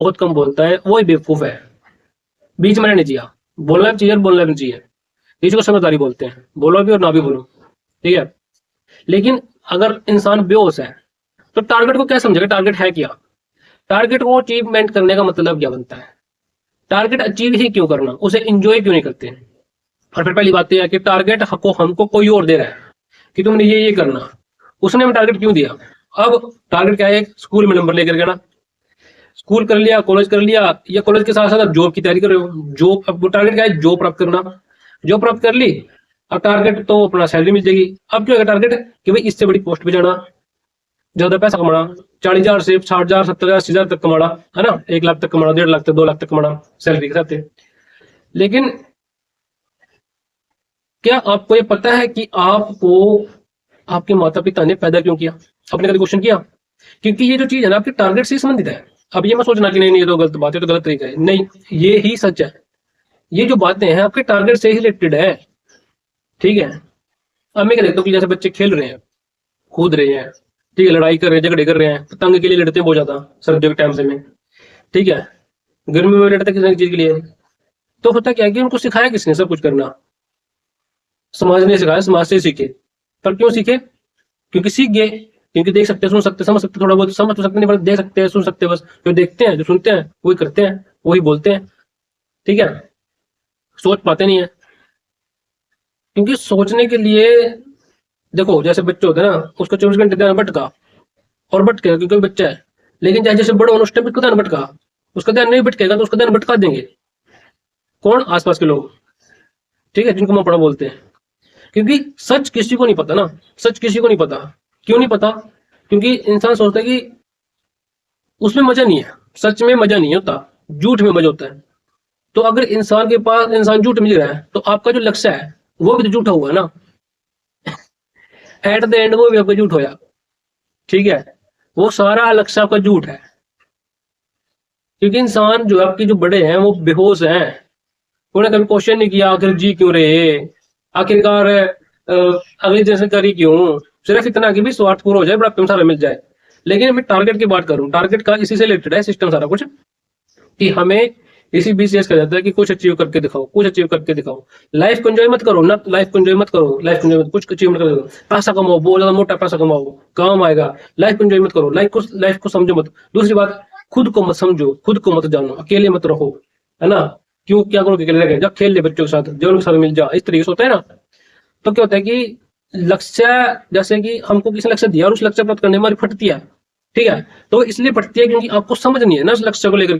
बहुत कम बोलता है वही बेवकूफ है। बीच में रहना चाहिए, बोलना भी चाहिए और बोलना भी चाहिए, बीच को समझदारी बोलते हैं, बोलो भी और ना भी बोलो, ठीक है। लेकिन अगर इंसान बेहोश है तो टारगेट को क्या समझेगा, टारगेट है क्या, टारगेट को अचीवमेंट करने का मतलब क्या बनता है, टारगेट अचीव ही क्यों करना, उसे एंजॉय क्यों नहीं करते हैं। और फिर पहली बात यह है कि टारगेट को हमको कोई और दे रहा है कि तुमने ये करना, उसने हमें टारगेट क्यों दिया। अब टारगेट क्या है, स्कूल में नंबर लेकर गया ना, स्कूल कर लिया, कॉलेज कर लिया, या कॉलेज के साथ साथ आप जॉब की तैयारी कर रहे हो, जॉब, अब टारगेट क्या है, जॉब प्राप्त करना, जॉब प्राप्त कर ली, अब टारगेट तो अपना सैलरी मिल जाएगी। अब क्या होगा टारगेट कि भाई इससे बड़ी पोस्ट पे जाना, ज्यादा पैसा कमाना, 40,000 से 60,000 70,000 80,000 तक कमाना, है ना, 1 लाख तक कमाना, 1.5 लाख तक 2 लाख तक कमाना सैलरी के साथ। लेकिन क्या आपको ये पता है कि आपको आपके माता पिता ने पैदा क्यों किया, आपने कभी क्वेश्चन किया। क्योंकि ये जो चीज है ना आपके टारगेट से संबंधित है। अब ये मत सोचना कि नहीं नहीं ये तो गलत बात है, तो गलत तरीका है, नहीं, ये ही सच है। ये जो बातें हैं आपके टारगेट से ही रिलेटेड है, ठीक है। अब मैं क्या देखता हूँ कि जैसे बच्चे खेल रहे हैं, कूद रहे हैं, ठीक है, लड़ाई कर रहे हैं, झगड़े कर रहे हैं, पतंग के लिए लड़ते हैं बहुत ज्यादा सर्दियों के टाइम से में, ठीक है, गर्मी में लड़ते किसी चीज के लिए। तो होता क्या है कि उनको सिखाया किसने सब कुछ करना, समाज ने सिखाया, समाज से सीखे। पर क्यों सीखे, क्योंकि सीख गए, क्योंकि देख सकते, सुन सकते, समझ सकते, थोड़ा बहुत समझ तो सकते नहीं, पर देख सकते हैं, सुन सकते हैं, बस जो देखते हैं, जो सुनते हैं वही करते हैं, वही बोलते हैं, ठीक है, सोच पाते नहीं है। क्योंकि सोचने के लिए देखो, जैसे बच्चे होते हैं ना, उसको 24 घंटे ध्यान भटका और भटकेगा क्योंकि वो बच्चा है। लेकिन जैसे जैसे बड़ो उस टाइम उसका ध्यान भटका, उसका ध्यान नहीं भटकेगा तो उसका ध्यान भटका देंगे कौन, आसपास के लोग, ठीक है, जिनको मापड़ा बोलते हैं। क्योंकि सच किसी को नहीं पता ना, सच किसी को नहीं पता। क्यों नहीं पता, क्योंकि इंसान सोचता है कि उसमें मजा नहीं है, सच में मजा नहीं होता, झूठ में मजा होता है। तो अगर इंसान के पास इंसान झूठ मिल रहा है तो आपका जो लक्ष्य है वो भी तो झूठा हुआ है ना, एट द एंड वो भी आपका झूठ होया, ठीक है, वो सारा लक्ष्य आपका झूठ है। क्योंकि इंसान जो आपके जो बड़े हैं वो बेहोश हैं, उन्होंने कभी क्वेश्चन नहीं किया आखिर जी क्यों रहे, आखिरकार अगली जानकारी क्यों, सिर्फ इतना कि भी स्वार्थ पूरा हो जाए, बुढ़ापे में सारा मिल जाए। लेकिन मैं टारगेट की बात करूं, टारगेट का इसी से रिलेटेड है सिस्टम सारा कुछ, कि हमें इसी बीसीएस कहा जाता है कि कुछ अचीव करके दिखाओ, कुछ अचीव करके दिखाओ। लाइफ को एंजॉय मत करो ना, लाइफ को एंजॉय मत करो, लाइफ को एंजॉय मत, कुछ अचीव मत करो, पैसा कमाओ, बहुत ज्यादा मोटा पैसा कमाओ, काम आएगा, लाइफ को एंजॉय मत करो, लाइफ को समझो मत। दूसरी बात, खुद को मत समझो, खुद को मत जानो, अकेले मत रहो, है ना, क्यों क्या करोगे अकेले रह गए, जब खेल ले बच्चों के साथ, जो उनके साथ मिल जा, इस तरीके से होता है ना। तो क्या होता है कि लक्ष्य, जैसे कि हमको किसी लक्ष्य दिया और उस लक्ष्य प्राप्त करने में हमारी फटती है, ठीक है, तो इसलिए फटती है क्योंकि आपको समझ नहीं है ना उस लक्ष्य को लेकर